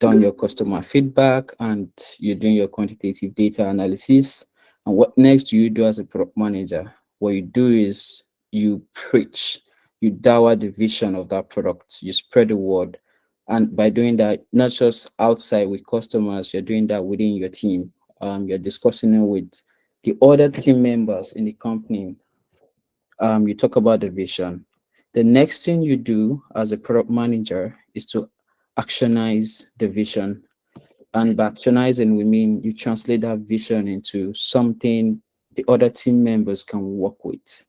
done your customer feedback, and you're doing your quantitative data analysis. And what next do you do as a product manager? What you do is you preach, you dower the vision of that product, you spread the word. And by doing that, not just outside with customers, you're doing that within your team. You're discussing it with the other team members in the company. You talk about the vision. The next thing you do as a product manager is to actionize the vision. And by actionizing, we mean you translate that vision into something the other team members can work with.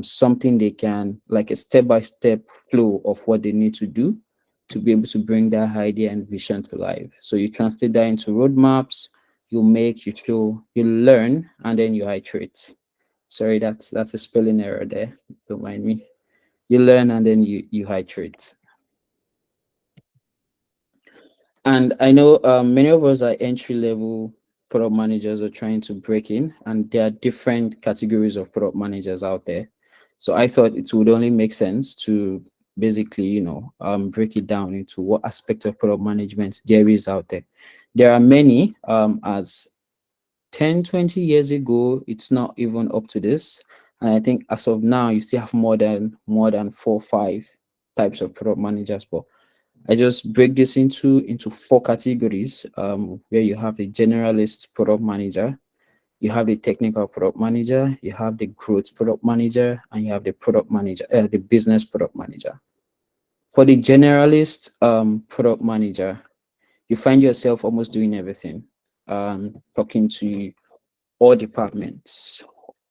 Something they can, like a step-by-step flow of what they need to do to be able to bring that idea and vision to life. So you translate that into roadmaps, you make, you show, you learn, and then you iterate. Sorry, that's a spelling error there. Don't mind me. You learn and then you iterate. And I know many of us are entry level product managers are trying to break in, and there are different categories of product managers out there. So I thought it would only make sense to basically, break it down into what aspect of product management there is out there. There are many, as 10, 20 years ago, it's not even up to this. And I think as of now, you still have more than 4, 5 types of product managers. But I just break this into 4 categories, where you have the generalist product manager, you have the technical product manager, you have the growth product manager, and you have the product manager, the business product manager. For the generalist product manager, you find yourself almost doing everything, talking to all departments,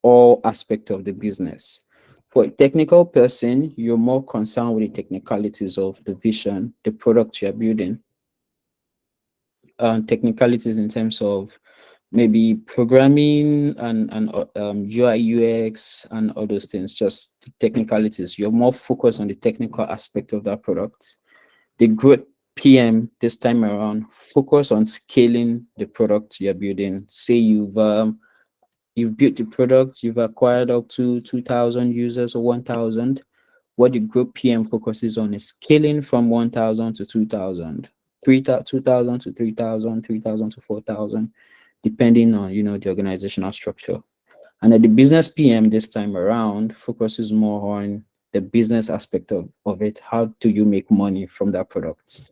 all aspect of the business. For a technical person, you're more concerned with the technicalities of the vision, the product you're building, technicalities in terms of maybe programming and UI UX and all those things, just technicalities. You're more focused on the technical aspect of that product. The growth PM this time around focus on scaling the product you're building. Say you've built the product, you've acquired up to 2,000 users or 1,000. What the group PM focuses on is scaling from 1,000 to 2,000, 2,000 to 3,000, 3,000 to 4,000, depending on the organizational structure. And then the business PM this time around focuses more on the business aspect of it. How do you make money from that product?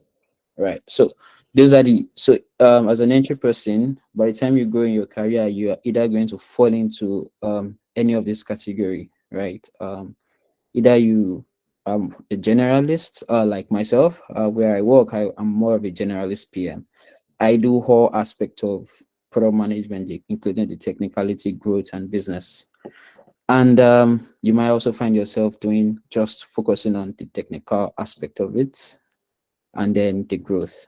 Right. So those are the so as an entry person, by the time you grow in your career, you are either going to fall into any of this category, right? Either you a generalist, like myself, where I work, I'm more of a generalist PM. I do all aspect of product management, including the technicality, growth, and business. And you might also find yourself doing just focusing on the technical aspect of it and then the growth.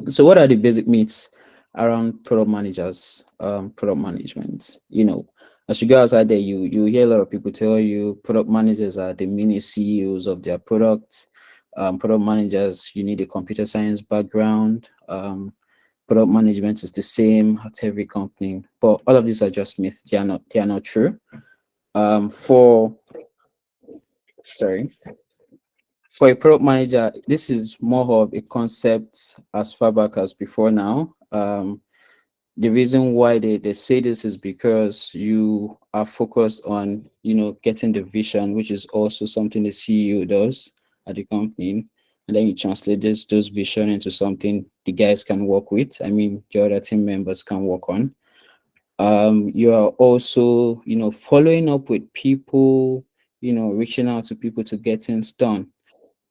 So what are the basic myths around product managers, product management? As you go outside there, you hear a lot of people tell you product managers are the mini CEOs of their products. Product managers, you need a computer science background. Product management is the same at every company, but all of these are just myths. They are not true. For sorry, for a product manager, this is more of a concept as far back as before now. The reason why they say this is because you are focused on getting the vision, which is also something the CEO does at the company, and then you translate those vision into something the guys can work with. I mean, the other team members can work on. You are also following up with people, reaching out to people to get things done.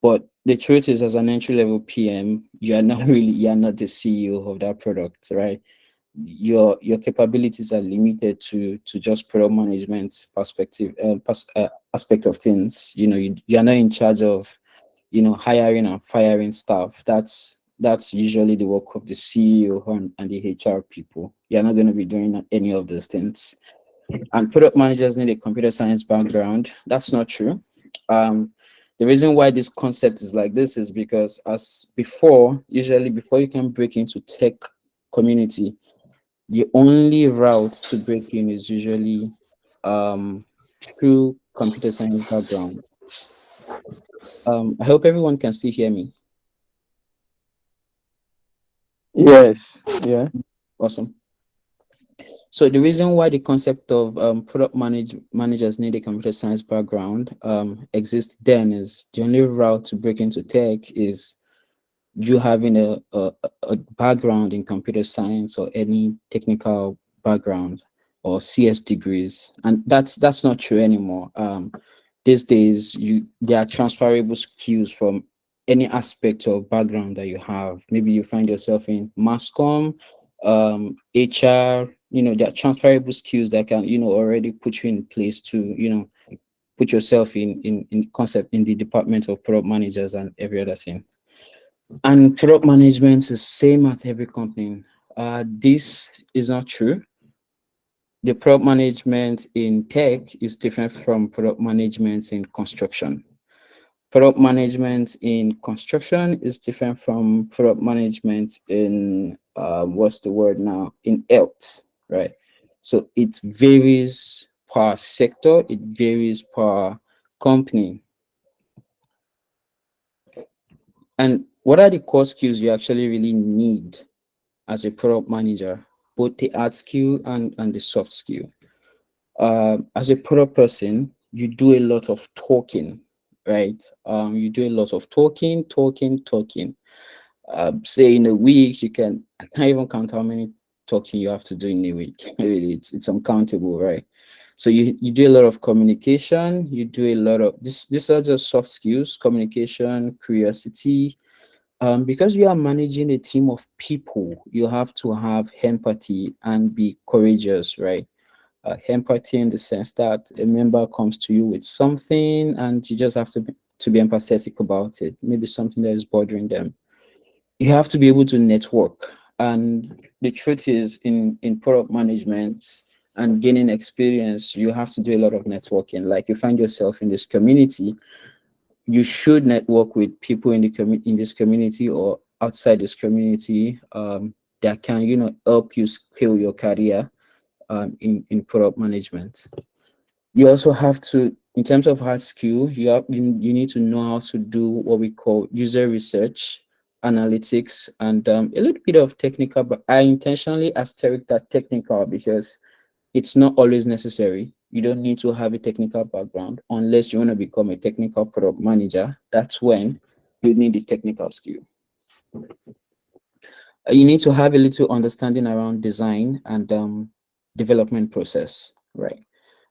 But the truth is, as an entry level PM, you are not the CEO of that product, right? Your capabilities are limited to just product management perspective, aspect of things. You're not in charge of hiring and firing staff. That's usually the work of the CEO and the HR people. You're not going to be doing any of those things. And product managers need a computer science background. That's not true. The reason why this concept is like this is because usually before you can break into tech community, the only route to break in is usually through computer science background. I hope everyone can still hear me. Yes. Yeah. Awesome. So the reason why the concept of product managers need a computer science background exists then is the only route to break into tech is you having a background in computer science or any technical background or CS degrees, and that's not true anymore. These days, you there are transferable skills from any aspect of background that you have. Maybe you find yourself in mass comm, HR. There are transferable skills that can already put you in place to put yourself in concept in the department of product managers and every other thing. And product management is same at every company. This is not true. The product management in tech is different from product management in construction. Product management in construction is different from product management in what's the word now, in health, right? So it varies per sector, it varies per company. And what are the core skills you actually really need as a product manager, both the hard skill and the soft skill? As a product person, you do a lot of talking, right? You do a lot of talking, talking, talking. Say in a week, I can't even count how many talking you have to do in a week. Really, it's uncountable, right? So you do a lot of communication, you do a lot of these are just soft skills, communication, curiosity, because you are managing a team of people, you have to have empathy and be courageous, right? Empathy in the sense that a member comes to you with something and you just have to be empathetic about it, maybe something that is bothering them. You have to be able to network. And the truth is, in product management and gaining experience, you have to do a lot of networking. Like you find yourself in this community, you should network with people in this community or outside this community, that can help you scale your career in product management. You also have to, in terms of hard skill, you need to know how to do what we call user research, analytics, and a little bit of technical. But I intentionally asterisk that technical because it's not always necessary. You don't need to have a technical background unless you want to become a technical product manager. That's when you need the technical skill. You need to have a little understanding around design and development process, right?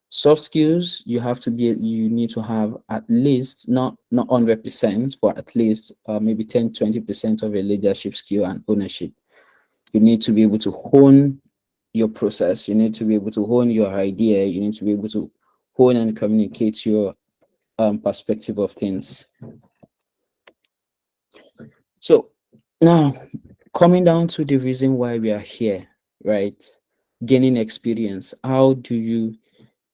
Soft skills, you need to have at least not 100%, but at least maybe 10-20% of a leadership skill and ownership. You need to be able to hone your process. You need to be able to hone your idea. You need to be able to hone and communicate your perspective of things. So now, coming down to the reason why we are here, right? Gaining experience. How do you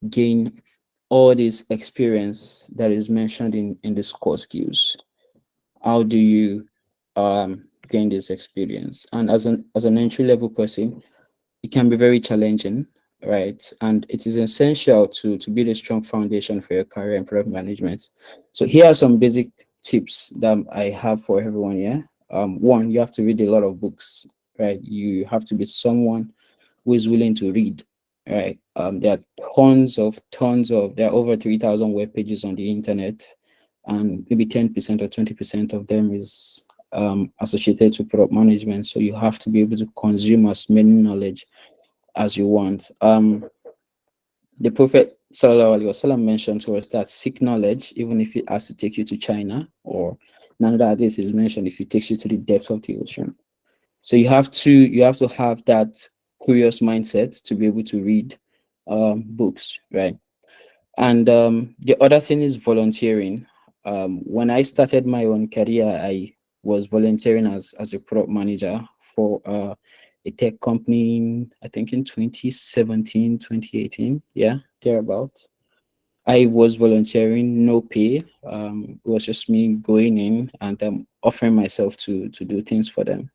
gain all this experience that is mentioned in the core skills? How do you gain this experience? And as an entry level person, it can be very challenging, right? And it is essential to build a strong foundation for your career in product management. So here are some basic tips that I have for everyone here. One, you have to read a lot of books, right? You have to be someone who is willing to read, right? There are there are over 3,000 web pages on the internet, and maybe 10% or 20% of them is associated to product management. So you have to be able to consume as many knowledge as you want. The Prophet Sallallahu Alaihi Wasallam mentioned to us that seek knowledge, even if it has to take you to China, or another this is mentioned if it takes you to the depth of the ocean. So you have to have that curious mindset to be able to read books, right? And the other thing is volunteering. When I started my own career, I was volunteering as a product manager for a tech company, I think in 2017, 2018. Yeah, thereabout. I was volunteering, no pay. It was just me going in and offering myself to do things for them.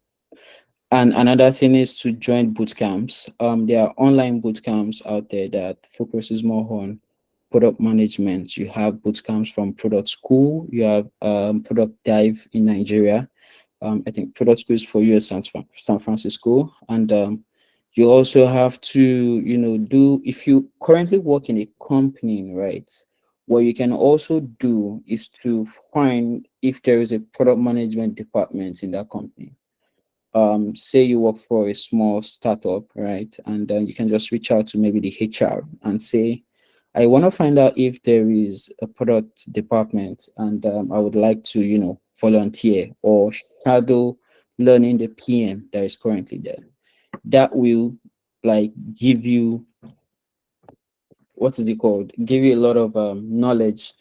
And another thing is to join boot camps. There are online boot camps out there that focuses more on product management. You have boot camps from Product School. You have Product Dive in Nigeria. I think product schools for you San Francisco, and you also have to, do if you currently work in a company, right? What you can also do is to find if there is a product management department in that company. Say you work for a small startup, right? And then you can just reach out to maybe the HR and say, I want to find out if there is a product department, and I would like to, volunteer or shadow learning the PM that is currently there. That will like give you, what is it called? Give you a lot of knowledge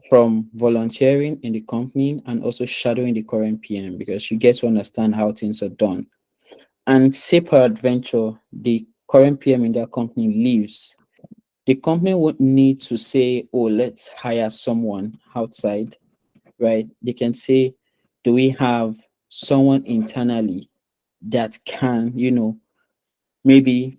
from volunteering in the company and also shadowing the current PM, because you get to understand how things are done. And say peradventure the current PM in that company leaves, the company would need to say, oh, let's hire someone outside, right? They can say, do we have someone internally that can, maybe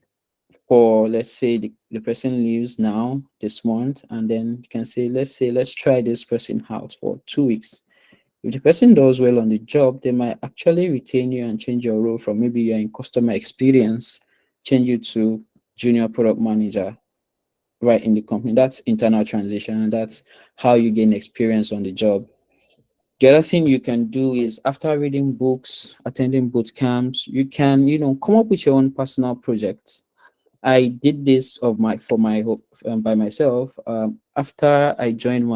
for, let's say, the person leaves now this month, and then you can say, let's try this person out for 2 weeks. If the person does well on the job, they might actually retain you and change your role from maybe you're in customer experience, change you to junior product manager right in the company. That's internal transition, and that's how you gain experience on the job. The other thing you can do is after reading books, attending boot camps, you can, come up with your own personal projects. I did this of my for my by myself. After I joined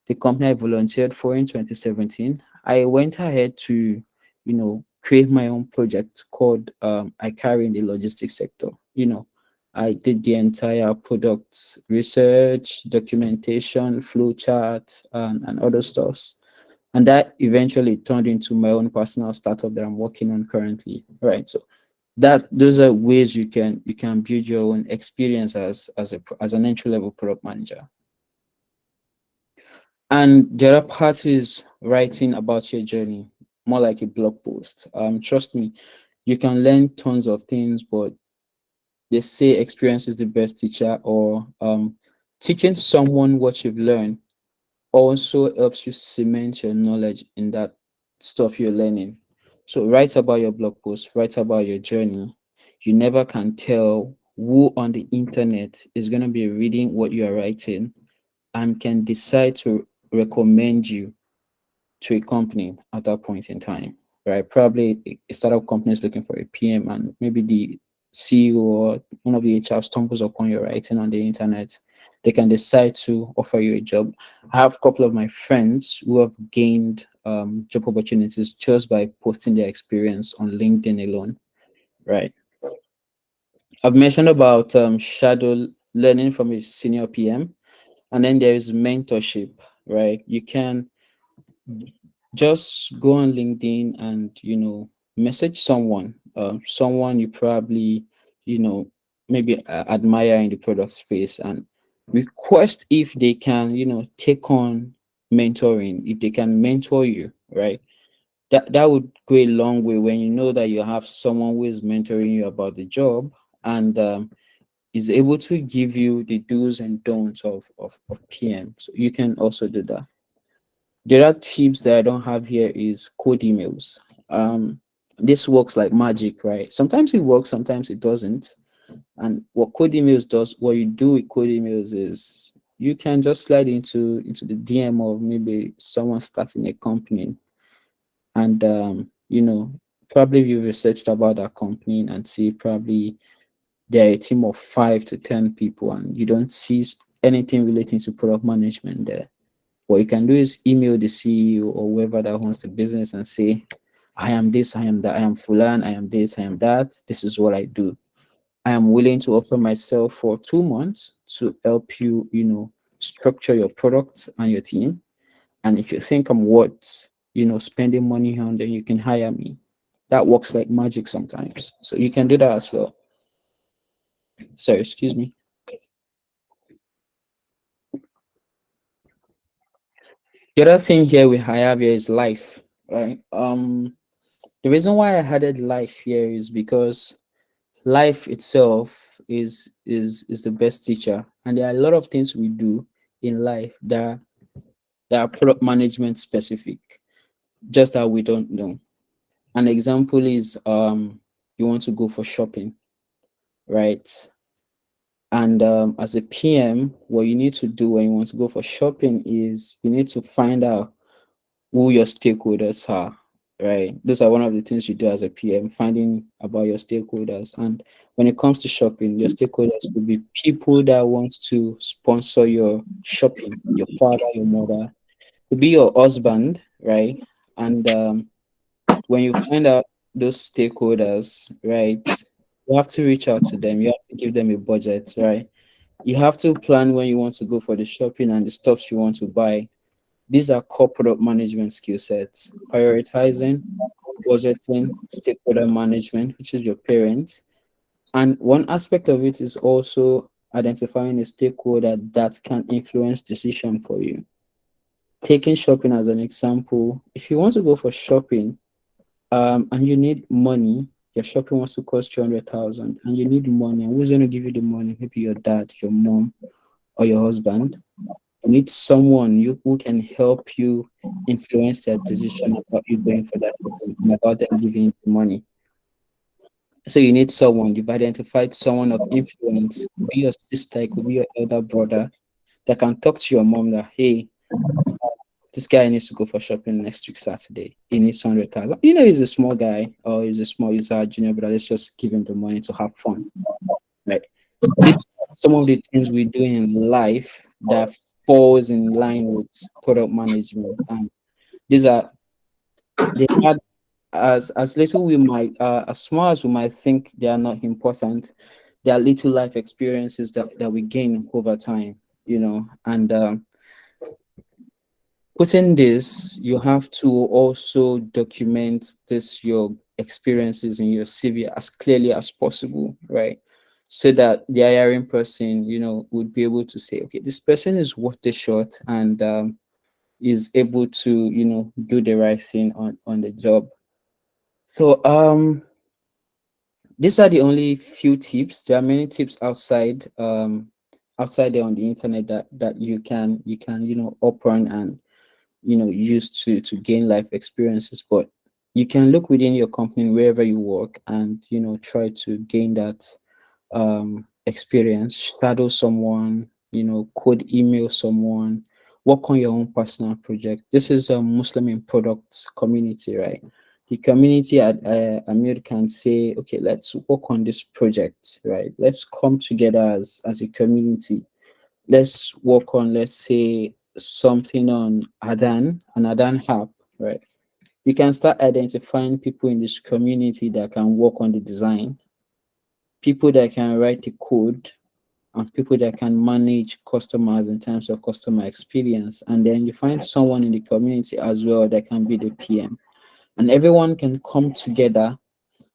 the company I volunteered for in 2017, I went ahead to, create my own project called I Carry in the logistics sector. I did the entire product research, documentation, flow chart, and other stuffs. And that eventually turned into my own personal startup that I'm working on currently. Right. So that those are ways you can build your own experience as an entry level product manager. And the other part is writing about your journey, more like a blog post. Trust me, you can learn tons of things, but they say experience is the best teacher, or teaching someone what you've learned also helps you cement your knowledge in that stuff you're learning. So write about your blog post, write about your journey. You never can tell who on the internet is going to be reading what you are writing and can decide to recommend you to a company at that point in time, right? Probably a startup company is looking for a PM, and maybe the CEO or one of the HR stumbles upon your writing on the internet. They can decide to offer you a job. I have a couple of my friends who have gained job opportunities just by posting their experience on LinkedIn alone, right? I've mentioned about shadow learning from a senior PM, and then there is mentorship, right? You can just go on LinkedIn and message someone you probably maybe admire in the product space, and request if they can take on mentoring, if they can mentor you, right? That would go a long way when you know that you have someone who is mentoring you about the job, and is able to give you the do's and don'ts of PM. So you can also do that. The other tips that I don't have here is code emails. This works like magic, right? Sometimes it works, sometimes it doesn't. And what code emails does, what you do with code emails is you can just slide into the DM of maybe someone starting a company, and probably you researched about that company and see probably they're a team of 5 to 10 people, and you don't see anything relating to product management there. What you can do is email the CEO or whoever that owns the business and say, I am this, I am that, I am Fulan, I am this, I am that. This is what I do. I am willing to offer myself for 2 months to help you, structure your product and your team. And if you think I'm worth, spending money on, then you can hire me. That works like magic sometimes. So you can do that as well. Sorry, excuse me. The other thing here we have here is life, right? The reason why I added life here is because life itself is the best teacher, and there are a lot of things we do in life that are product management specific. just that we don't know. An example is you want to go for shopping, right? And as a PM, what you need to do when you want to go for shopping is you need to find out who your stakeholders are, right? Those are one of the things you do as a PM, finding about your stakeholders. And when it comes to shopping, your stakeholders could be people that want to sponsor your shopping, your father, your mother, could be your husband, right? And when you find out those stakeholders, right, you have to reach out to them. You have to give them a budget, right? You have to plan when you want to go for the shopping and the stuff you want to buy. These are corporate management skill sets: prioritizing, budgeting, stakeholder management, which is your parents. And one aspect of it is also identifying a stakeholder that can influence decision for you. Taking shopping as an example, if you want to go for shopping, and you need money, your shopping wants to cost 200,000, and you need money, and who's going to give you the money? Maybe your dad, your mom, or your husband. You need someone who can help you influence their decision about you going for that shopping and about them giving you the money. So you need someone, you've identified someone of influence, could be your sister, it could be your elder brother, that can talk to your mom that, hey, this guy needs to go for shopping next week Saturday. He needs 100,000. You know, he's a small guy, or he's our junior brother. Let's just give him the money to have fun. Right. These are some of the things we do in life that falls in line with product management. And these are they are, as little we might as small as we might think they are not important, they are little life experiences that we gain over time, you know. And putting this, you have to also document this your experiences in your CV as clearly as possible, right? So that the hiring person, you know, would be able to say, okay, this person is worth the shot, and is able to, you know, do the right thing on the job. So these are the only few tips. There are many tips outside there on the internet that you can you know open and you know use to gain life experiences. But you can look within your company wherever you work and you know try to gain that experience, shadow someone, you know, code email someone, work on your own personal project. This is a Muslim in product community, right? The community at Amir can say, okay, let's work on this project, right? Let's come together as a community. Let's work on, let's say, something on Adan, an Adan app, right? You can start identifying people in this community that can work on the design, people that can write the code, and people that can manage customers in terms of customer experience. And then you find someone in the community as well that can be the PM. And everyone can come together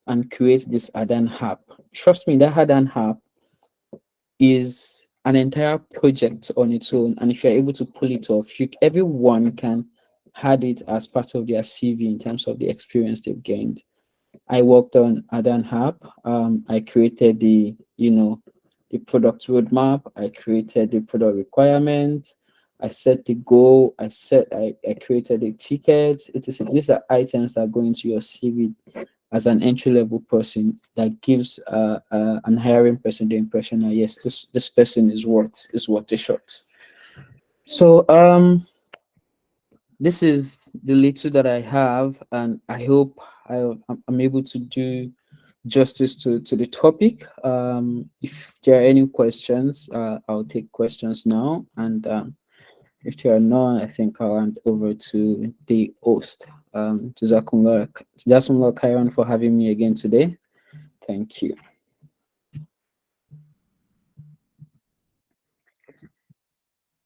and create this Adan app. Trust me, that Adan app is an entire project on its own. And if you're able to pull it off, everyone can add it as part of their CV in terms of the experience they've gained. I worked on Adan Hub. I created you know, the product roadmap. I created the product requirement. I set the goal. I created the ticket. These are items that go into your CV as an entry level person that gives an hiring person the impression that yes, this person is worth a shot. So this is the little that I have, and I hope I'm able to do justice to the topic. If there are any questions, I'll take questions now. And if there are none, I think I'll hand over to the host. Jazakumullah Khairan for having me again today. Thank you.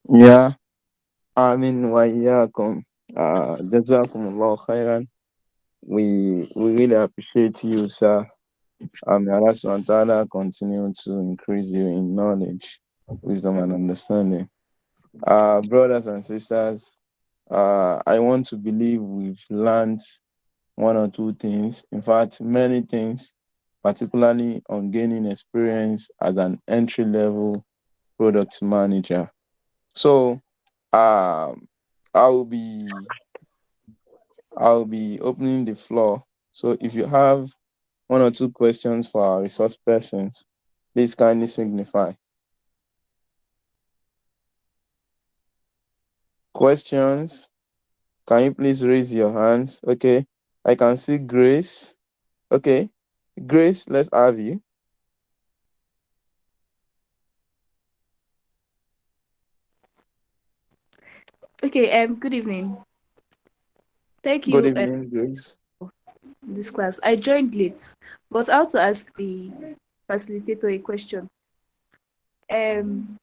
Yeah, I mean, وإياكم. جزاكم الله khairan. We really appreciate you, sir. May Allah subhanahu wa ta'ala continue to increase you in knowledge, wisdom, and understanding. Brothers and sisters, I want to believe we've learned one or two things, in fact, many things, particularly on gaining experience as an entry level product manager. So, um, I will be I'll be opening the floor. So if you have one or two questions for our resource persons, please kindly signify. Questions? Can you please raise your hands? Okay. I can see Grace. Okay. Grace, let's have you. Okay, good evening. Thank Good you, evening, Grace. this class. I joined late, but I want to ask the facilitator a question. Um,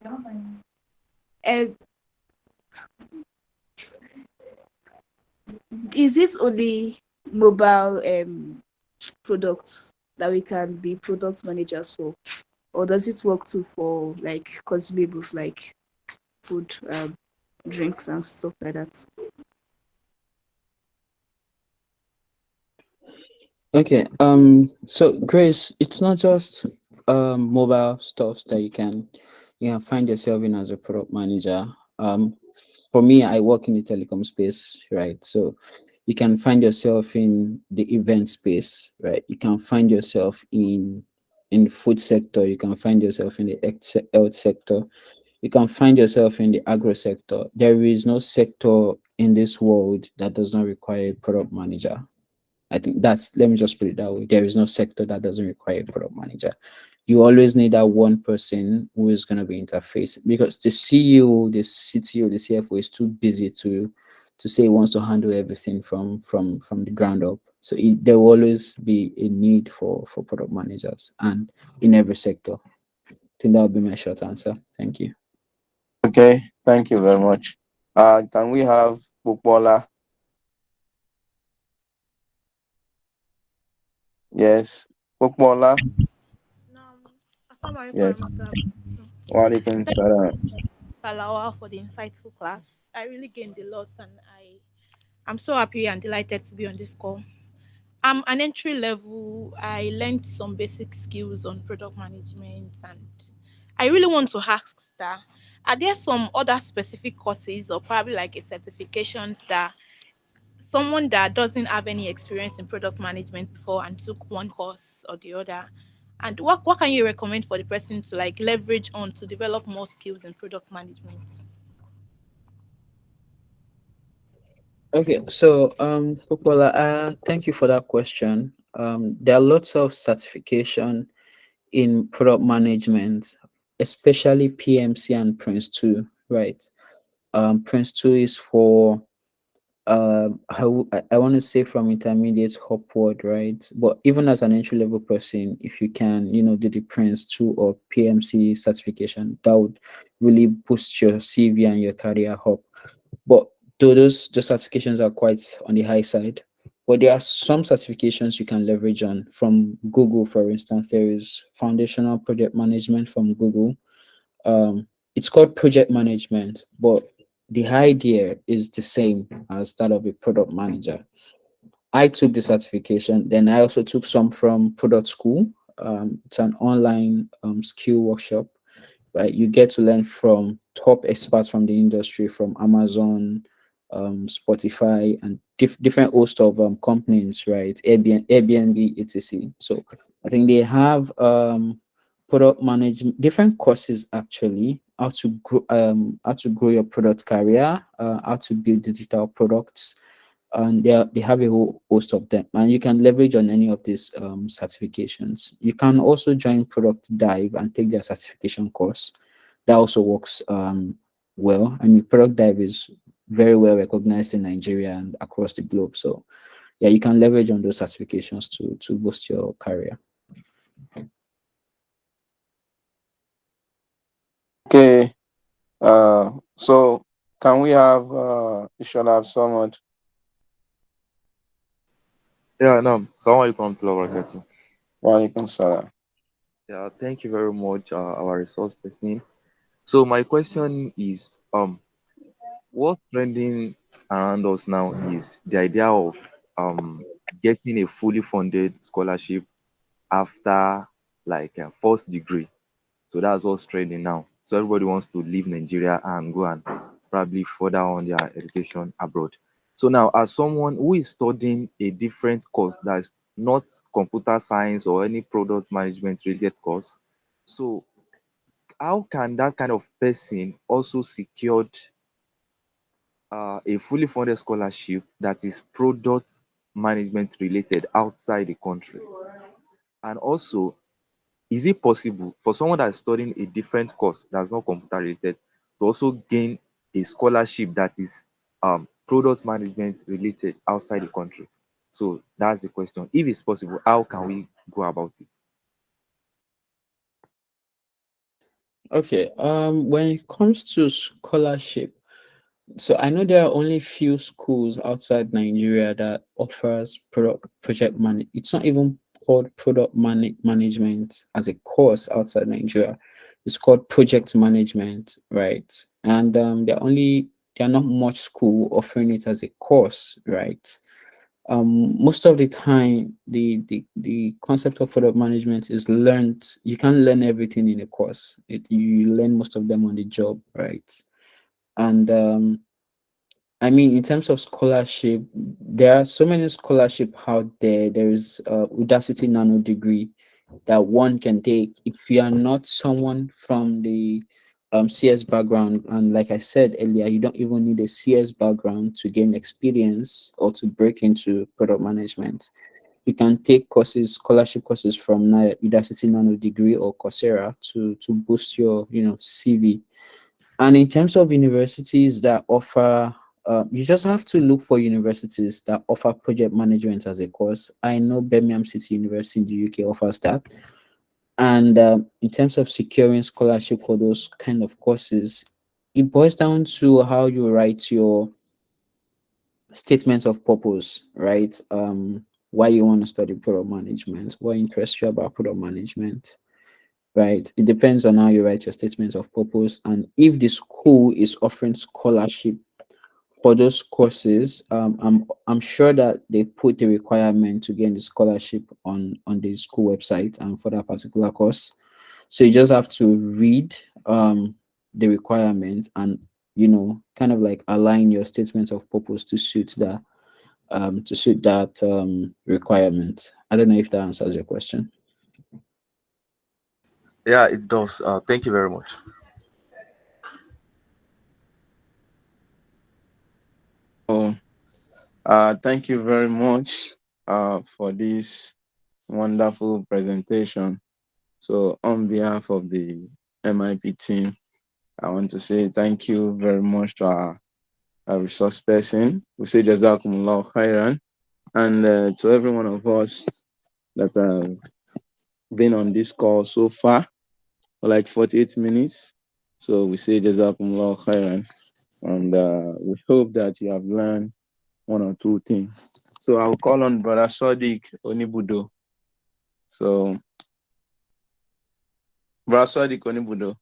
um, is it only mobile products that we can be product managers for, or does it work too for like consumables like food, drinks, and stuff like that? Okay. So Grace, it's not just mobile stuffs that you can find yourself in as a product manager. For me, I work in the telecom space, right? So you can find yourself in the event space, right? You can find yourself in the food sector. You can find yourself in the health sector. You can find yourself in the agro sector. There is no sector in this world that does not require a product manager. I think that's, let me just put it that way. There is no sector that doesn't require a product manager. You always need that one person who is going to be interface, because the CEO, the CTO, the CFO is too busy to say he wants to handle everything from the ground up. So there will always be a need for product managers, and in every sector. I think that would be my short answer. Thank you. Okay. Thank you very much. Can we have Bukola? Yes. Bukola? Um, Assalamualaikum Yes. warahmatullahi wabarakatuh. Walaikum Thank salam. you, Alawa, for the insightful class. I really gained a lot, and I'm so happy and delighted to be on this call. I'm an entry level. I learned some basic skills on product management, and I really want to ask that, are there some other specific courses or probably like a certifications that someone that doesn't have any experience in product management before and took one course or the other, and what can you recommend for the person to like leverage on to develop more skills in product management? Okay, so Popola, thank you for that question. There are lots of certification in product management, especially PMC and Prince 2, right? Prince 2 is for I want to say from intermediate upward, right? But even as an entry level person, if you can, do the Prince 2 or PMC certification, that would really boost your CV and your career up. But though those certifications are quite on the high side, but there are some certifications you can leverage on from Google. For instance, there is foundational project management from Google. It's called project management, but the idea is the same as that of a product manager. I took the certification, then I also took some from product school. It's an online skill workshop, right? You get to learn from top experts from the industry, from Amazon, Spotify, and different host of companies, right? Airbnb, etc. So I think they have product management, different courses actually, how to grow your product career, how to build digital products, and they have a whole host of them, and you can leverage on any of these certifications. You can also join Product Dive and take their certification course. That also works well. I mean, Product Dive is very well recognized in Nigeria and across the globe. So yeah, you can leverage on those certifications to boost your career. Okay. So can we have you should have someone. Yeah, no. Assalamu alaikum warahmatullahi wabarakatuh. Walaikum salam. Yeah, thank you very much, our resource person. So my question is, what's trending around us now is the idea of getting a fully funded scholarship after like a first degree. So that's what's trending now. So everybody wants to leave Nigeria and go and probably further on their education abroad. So now, as someone who is studying a different course that's not computer science or any product management related course, so how can that kind of person also secured a fully funded scholarship that is product management related outside the country? And also, is it possible for someone that is studying a different course that's not computer related to also gain a scholarship that is product management related outside the country? So that's the question. If it's possible, how can we go about it? Okay. When it comes to scholarship, so I know there are only few schools outside Nigeria that offers project man. It's not even called management as a course outside Nigeria. It's called project management, right? And there are not much school offering it as a course, right? Most of the time the concept of product management is learned. You can't learn everything in a course. You learn most of them on the job, right? And I mean, in terms of scholarship, there are so many scholarship out there. There is Udacity Nano degree that one can take if you are not someone from the CS background. And like I said earlier, you don't even need a CS background to gain experience or to break into product management. You can take courses, scholarship courses from Udacity Nano degree or Coursera to boost your CV. And in terms of universities that offer, you just have to look for universities that offer project management as a course. I know Birmingham City University in the UK offers that. And in terms of securing scholarship for those kind of courses, it boils down to how you write your statement of purpose, right? Why you want to study product management, what interests you about product management, right? It depends on how you write your statement of purpose. And if the school is offering scholarship for those courses, I'm sure that they put the requirement to gain the scholarship on the school website and for that particular course. So you just have to read the requirement and kind of like align your statement of purpose to suit that requirement. I don't know if that answers your question. Yeah, it does. Thank you very much. Oh, thank you very much for this wonderful presentation. So, on behalf of the MIP team, I want to say thank you very much to our resource person. We say Jazakumullah khairan. And to every one of us that have been on this call so far for like 48 minutes. So we say Jazakumullah khairan. And we hope that you have learned one or two things. So I'll call on Brother Sadiq Onibudo. So, Brother Sadiq Onibudo.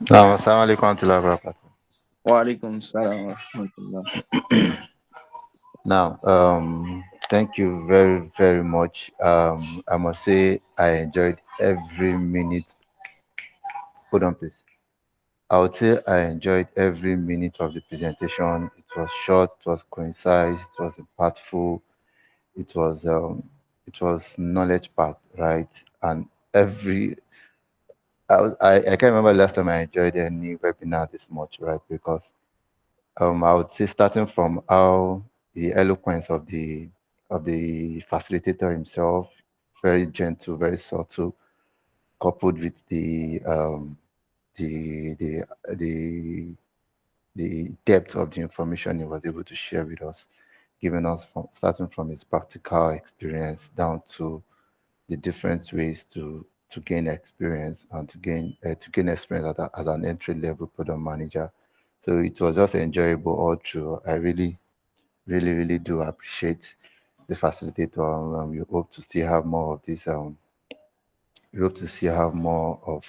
Assalamu alaikum warahmatullahi wabarakatuh. Wa alaikum salam wa rahmatullah. Now, thank you very, very much. I must say I enjoyed every minute. Hold on, please. I would say I enjoyed every minute of the presentation. It was short, it was concise, it was impactful, it was knowledge packed, right? And I can't remember last time I enjoyed any webinar this much, right? Because I would say starting from how the eloquence of the facilitator himself, very gentle, very subtle, coupled with the the the the depth of the information he was able to share with us, giving us starting from his practical experience down to the different ways to gain experience and to gain experience as an entry level product manager. So it was just enjoyable all through. I really, really, really do appreciate the facilitator. We hope to still have more of this. We hope to still have more of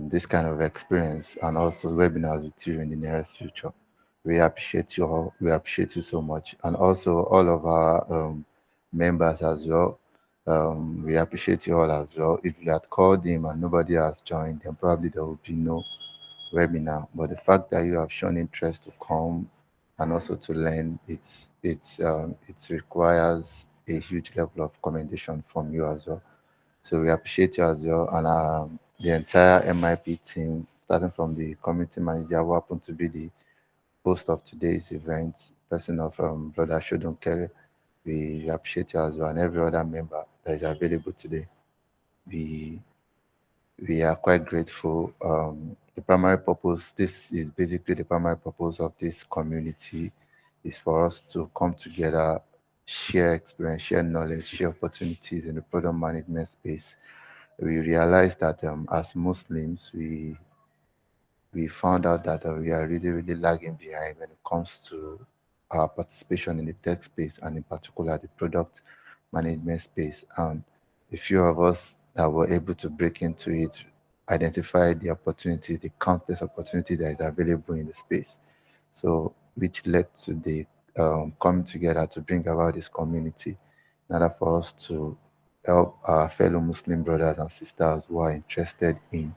this kind of experience and also webinars with you in the nearest future. We appreciate you all. We appreciate you so much, and also all of our members as well. We appreciate you all as well. If you had called him and nobody has joined, then probably there will be no webinar. But the fact that you have shown interest to come and also to learn. It requires a huge level of commendation from you as well. So we appreciate you as well, and the entire MIP team, starting from the community manager who happened to be the host of today's event, person of Brother Shodon Kelly. We appreciate you as well, and every other member that is available today. We we are quite grateful. The primary purpose, this is basically the primary purpose of this community, is for us to come together, share experience, share knowledge, share opportunities in the product management space. We realize that as Muslims, we found out that we are really, really lagging behind when it comes to our participation in the tech space, and in particular the product management space. And a few of us that were able to break into it identify the opportunity, the countless opportunity that is available in the space. So, which led to the coming together to bring about this community in order for us to help our fellow Muslim brothers and sisters who are interested in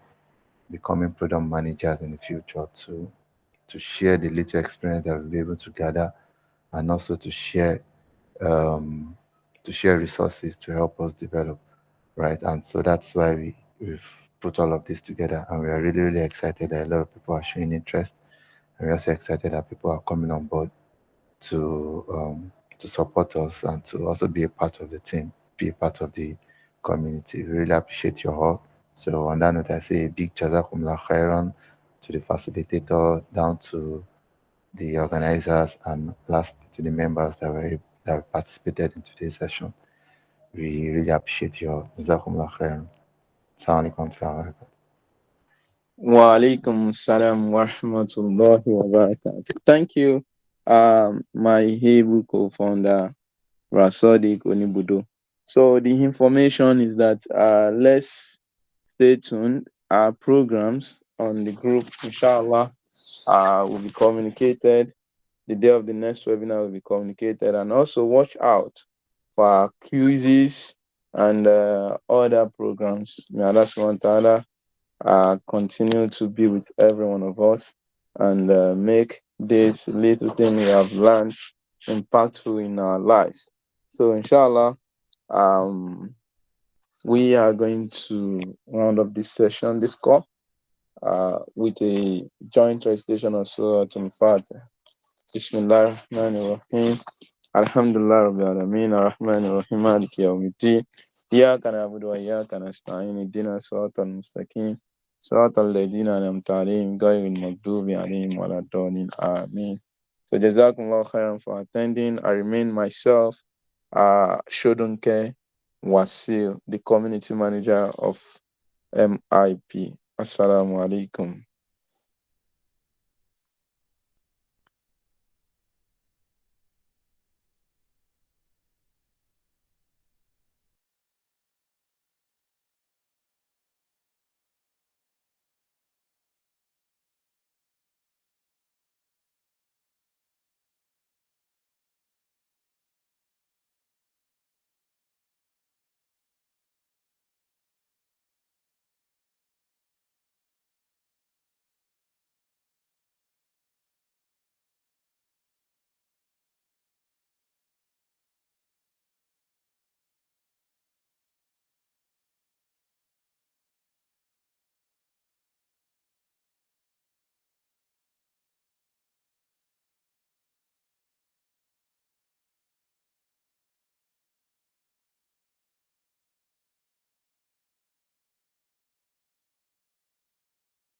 becoming product managers in the future, to share the little experience that we'll be able to gather, and also um, to share resources to help us develop, right? And so that's why we've put all of this together, and we are really, really excited that a lot of people are showing interest, and we're also excited that people are coming on board to support us, and to also be a part of the team, be a part of the community. We really appreciate your help. So on that note, I say a big jazakumullah khairan to the facilitator, down to the organizers, and last to the members that participated in today's session. We really appreciate your jazakumullah khairan. Assalamu alaikum wa rahmatullahi wa barakatuh. Wa alaikum salam wa rahmatullahi wa barakatuh. Thank you, my Hebrew co-founder, Rasodik Onibudo. So the information is that let's stay tuned. Our programs on the group, inshallah, will be communicated. The day of the next webinar will be communicated, and also watch out for our quizzes and other programs. May Allah subhanahu wa ta'ala continue to be with every one of us, and make this little thing we have learned impactful in our lives. So inshallah, we are going to round up this session, this call, with a joint recitation of Surah Al-Fatiha. Bismillah ar-Rahman ar-Rahim. Alhamdulillah Rabbil Alameen ar-Rahman ar-Rahim Maliki Yawmiddin. Iyyaka na'budu wa iyyaka nasta'in. Ihdina as-siratal mustaqim. Siratal ladzina an'amta 'alaihim ghayril maghdubi 'alaihim waladdallin. Ameen. So jazakumullah khairan for attending. I remain myself, Shodunke Wasil, the community manager of MIP. Assalamu alaikum.